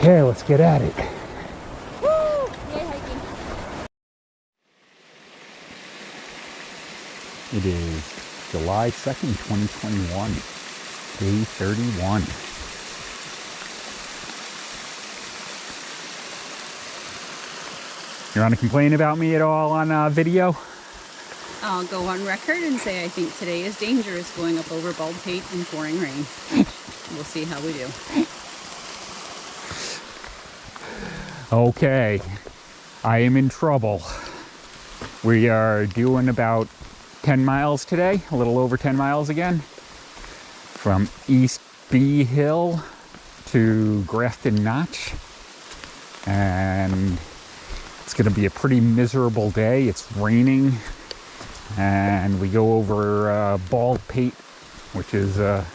Okay, let's get at it. Woo! Yay, hiking. It is July 2nd, 2021, day 31. You want to complain about me at all on video? I'll go on record and say I think today is dangerous going up over Bald Pate in pouring rain. We'll see how we do. Okay, I am in trouble. We are doing about 10 miles today, a little over 10 miles again, from East B Hill to Grafton Notch, and it's going to be a pretty miserable day. It's raining, and we go over Bald Pate, which is a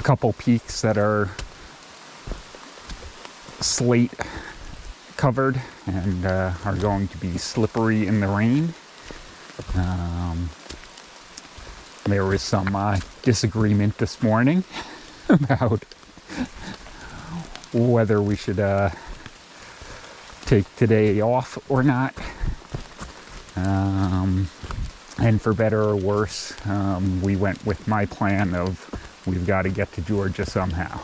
couple peaks that are slate covered and are going to be slippery in the rain. There was some disagreement this morning about whether we should take today off or not. And for better or worse, we went with my plan of we've got to get to Georgia somehow.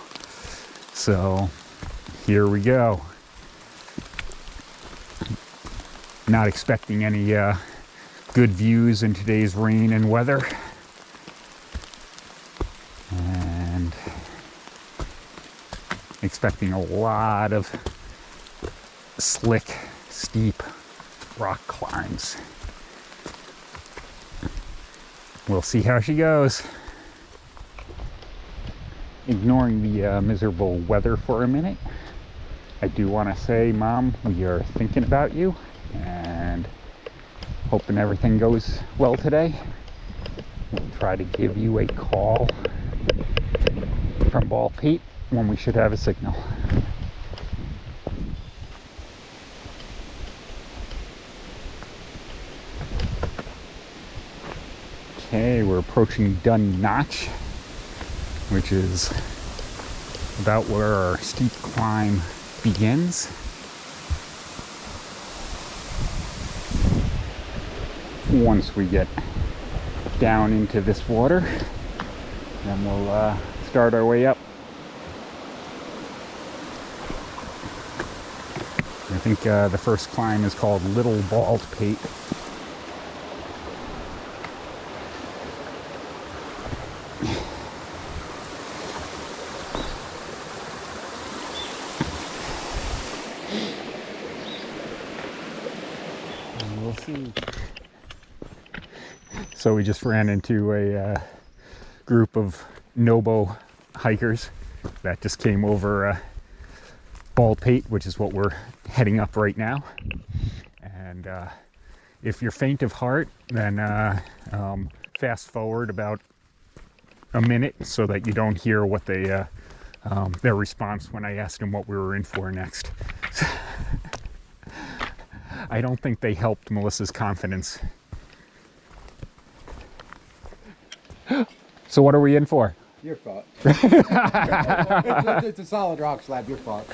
So here we go. Not expecting any good views in today's rain and weather. And expecting a lot of slick, steep rock climbs. We'll see how she goes. Ignoring the miserable weather for a minute, I do want to say, Mom, we are thinking about you and hoping everything goes well today. We'll try to give you a call from Bald Pate when we should have a signal. Okay, we're approaching Dunn Notch, which is about where our steep climb begins. Once we get down into this water, then we'll start our way up. I think the first climb is called Little Bald Pate. And we'll see. So we just ran into a group of SOBO hikers that just came over Bald Pate, which is what we're heading up right now. And if you're faint of heart, then fast forward about a minute so that you don't hear what they their response when I asked them what we were in for next. I don't think they helped Melissa's confidence. So what are we in for? Your fault. it's a solid rock slab, your fault.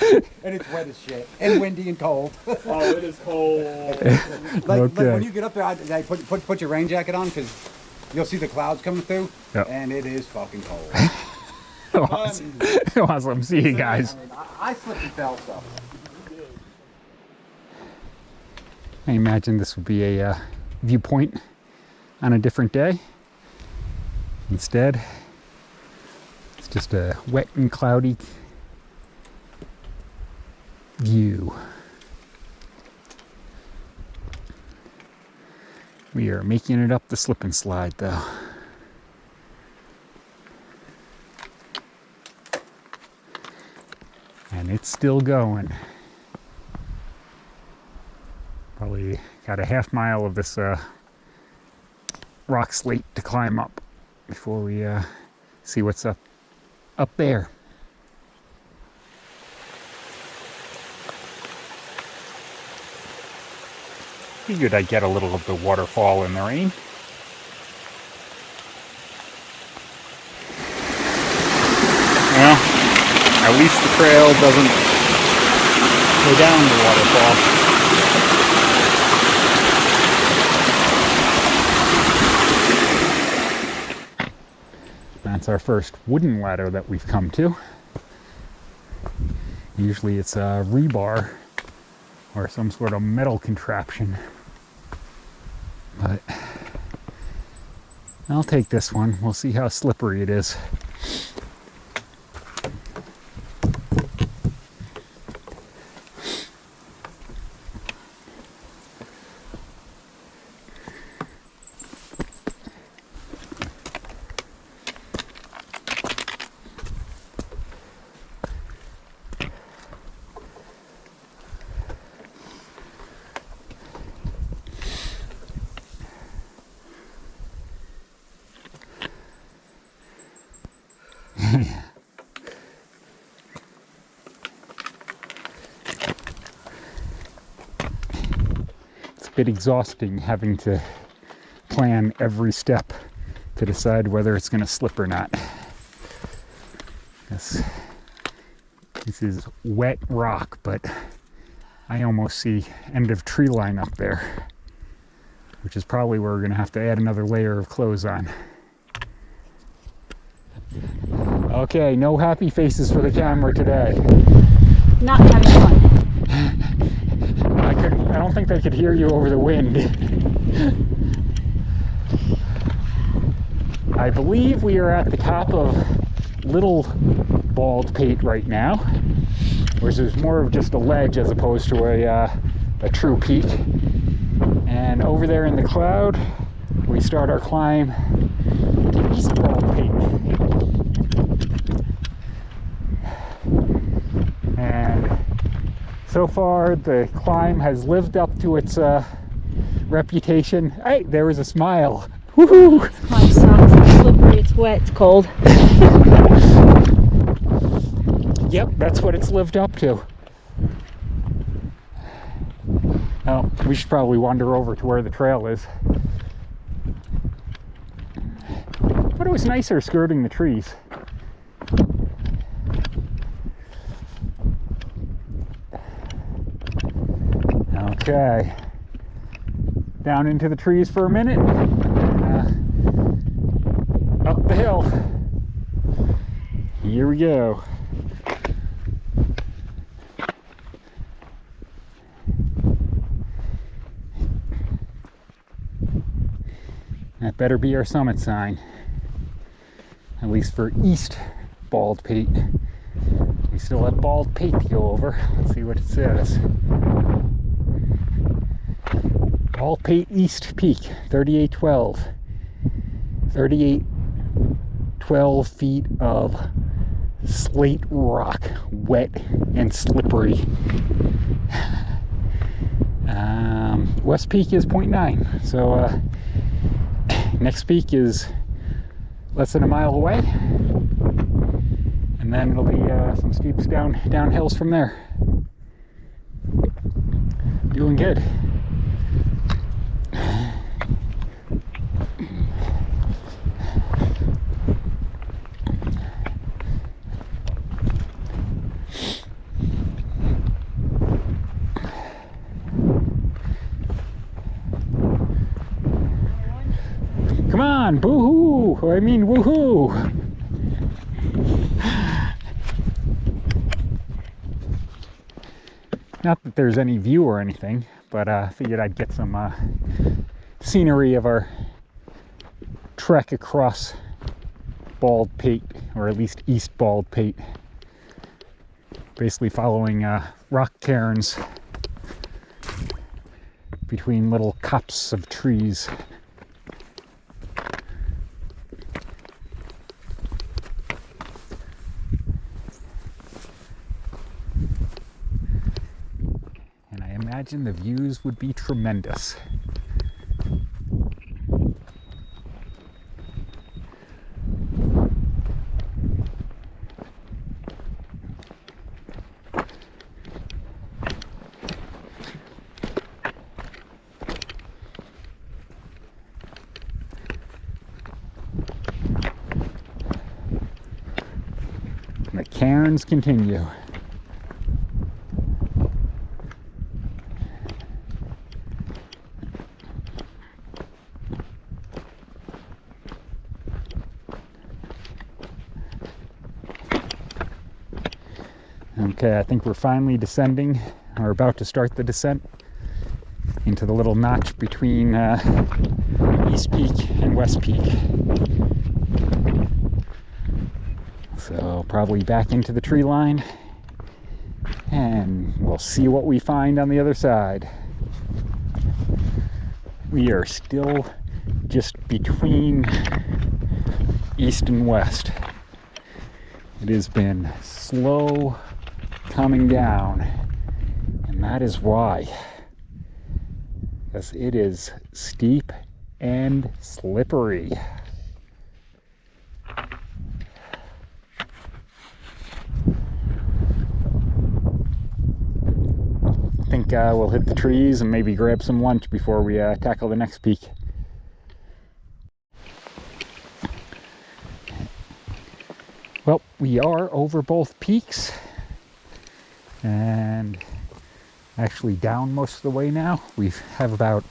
And it's wet as shit. And windy and cold. Oh, it is cold. Like when you get up there, I put your rain jacket on because you'll see the clouds coming through. Yep. And it is fucking cold. Awesome. See you guys. I mean, I slipped and fell, so. I imagine this would be a viewpoint on a different day. Instead, it's just a wet and cloudy view. We are making it up the slip and slide though. And it's still going. Probably got a half mile of this rock slate to climb up before we see what's up there. Figured I'd get a little of the waterfall in the rain. Well, at least the trail doesn't halfway down the waterfall. That's our first wooden ladder that we've come to. Usually it's a rebar or some sort of metal contraption. But I'll take this one. We'll see how slippery it is. It's a bit exhausting having to plan every step to decide whether it's going to slip or not. This is wet rock, but I almost see end of tree line up there, which is probably where we're going to have to add another layer of clothes on. Okay, no happy faces for the camera today. Not having fun. I don't think they could hear you over the wind. I believe we are at the top of Little Bald Pate right now, which is more of just a ledge as opposed to a true peak. And over there in the cloud, we start our climb to East Bald Pate. And so far the climb has lived up to its reputation. Hey, there was a smile. Woohoo! This climb sucks. It's slippery, it's wet, it's cold. Yep, that's what it's lived up to. Oh, we should probably wander over to where the trail is. But it was nicer skirting the trees. Okay, down into the trees for a minute, and, up the hill. Here we go. That better be our summit sign, at least for East Bald Pate. We still have Bald Pate to go over. Let's see what it says. Bald Pate East Peak, 3812. 3812 feet of slate rock, wet and slippery. West Peak is 0.9, so next peak is less than a mile away, and then it'll be some steeps down hills from there. Doing good. Come on, boo-hoo! I mean, woohoo! Not that there's any view or anything, but I figured I'd get some scenery of our trek across Bald Pate, or at least East Bald Pate. Basically following rock cairns between little copses of trees. And I imagine the views would be tremendous. The cairns continue. Okay, I think we're finally descending, or about to start the descent into the little notch between East Peak and West Peak. So probably back into the tree line, and we'll see what we find on the other side. We are still just between East and West. It has been slow coming down, and that is why. Because it is steep and slippery. I think we'll hit the trees and maybe grab some lunch before we tackle the next peak. Well, we are over both peaks and actually down most of the way now. We have about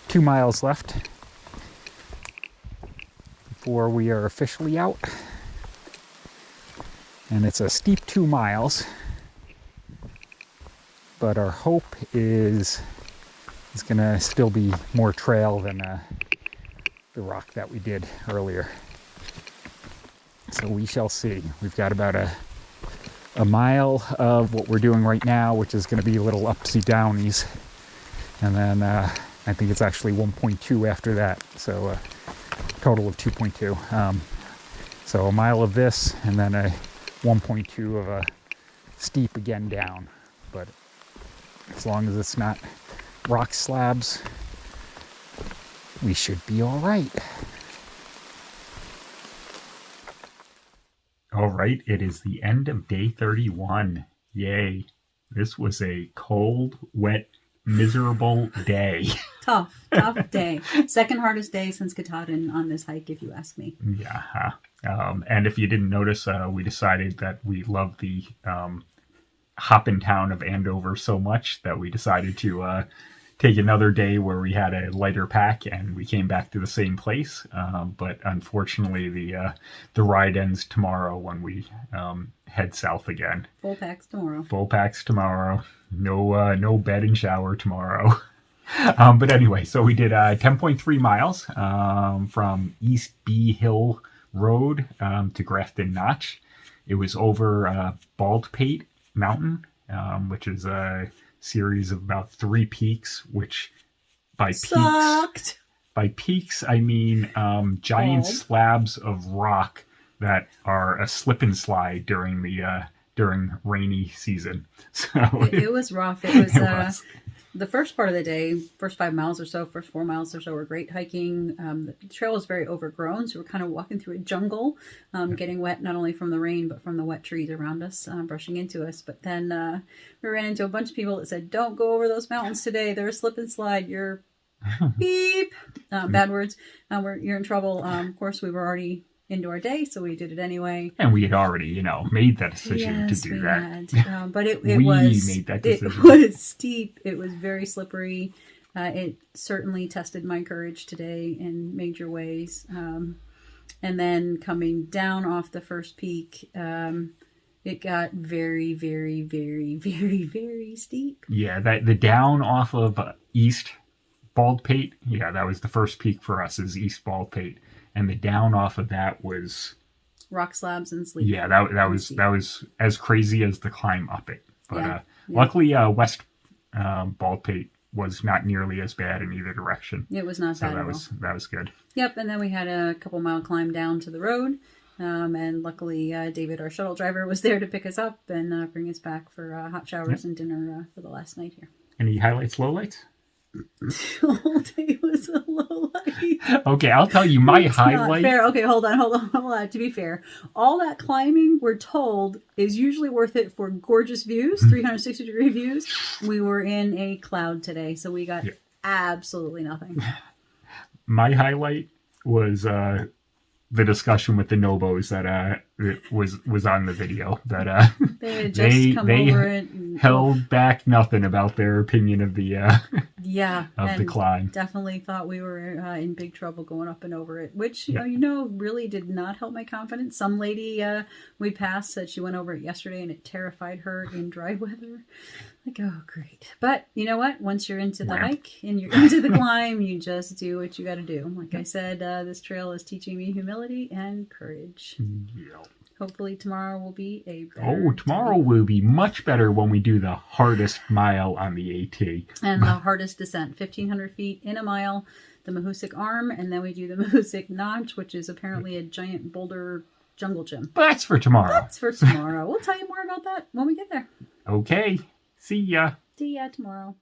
2 miles left before we are officially out. And it's a steep 2 miles, but our hope is it's gonna still be more trail than the rock that we did earlier. So we shall see. We've got about a mile of what we're doing right now, which is going to be little upsy downies, and then I think it's actually 1.2 after that, so a total of 2.2. So a mile of this, and then a 1.2 of a steep again down. But as long as it's not rock slabs, we should be all right. All right, it is the end of day 31. Yay. This was a cold, wet, miserable day. Tough day. Second hardest day since Katahdin on this hike, if you ask me. Yeah. And if you didn't notice, we decided that we love the hoppin' town of Andover so much that we decided to take another day where we had a lighter pack, and we came back to the same place. But unfortunately, the ride ends tomorrow when we head south again. Full packs tomorrow. Full packs tomorrow. No bed and shower tomorrow. But anyway, so we did 10.3 miles from East B Hill Road to Grafton Notch. It was over Bald Pate Mountain, which is a series of about 3 peaks, which by peaks I mean giant slabs of rock that are a slip and slide during the during rainy season. So it was rough. It was the first part of the day, first 5 miles or so, first 4 miles or so were great hiking. The trail was very overgrown, so we're kind of walking through a jungle, getting wet not only from the rain, but from the wet trees around us, brushing into us. But then we ran into a bunch of people that said, "Don't go over those mountains today. They're a slip and slide. You're beep." Bad words. You're in trouble. Of course, we were already into our day, so we did it anyway. And we had already, made that decision to do that. Had. But it we made that decision. It was steep. It was very slippery. It certainly tested my courage today in major ways. And then coming down off the first peak, it got very, very, very, very, very steep. Yeah, the down off of East Bald Pate, that was the first peak for us, is East Bald Pate. And the down off of that was rock slabs and sleep. Yeah, that was as crazy as the climb up it. But luckily, West Bald Pate was not nearly as bad in either direction. It was not bad at all. That was good. Yep, and then we had a couple mile climb down to the road. And luckily, David, our shuttle driver, was there to pick us up and bring us back for hot showers and dinner for the last night here. Any highlights, lowlights? The whole day was a low light. Okay, I'll tell you my highlight. Not fair. Okay, hold on. To be fair, all that climbing, we're told, is usually worth it for gorgeous views, 360-degree views. We were in a cloud today, so we got absolutely nothing. My highlight was the discussion with the Nobos that was on the video. But they had just come over it. And, held back nothing about their opinion of the the climb. Definitely thought we were in big trouble going up and over it, which really did not help my confidence. Some lady we passed said she went over it yesterday and it terrified her in dry weather. Like, oh, great. But you know what? Once you're into the hike and you're into the climb, you just do what you got to do. Like I said, this trail is teaching me humility and courage. Yeah. Hopefully tomorrow will be a better tomorrow will be much better when we do the hardest mile on the AT. And the hardest descent, 1,500 feet in a mile, the Mahoosuc Arm, and then we do the Mahoosuc Notch, which is apparently a giant boulder jungle gym. But that's for tomorrow. That's for tomorrow. We'll tell you more about that when we get there. Okay. See ya. See ya tomorrow.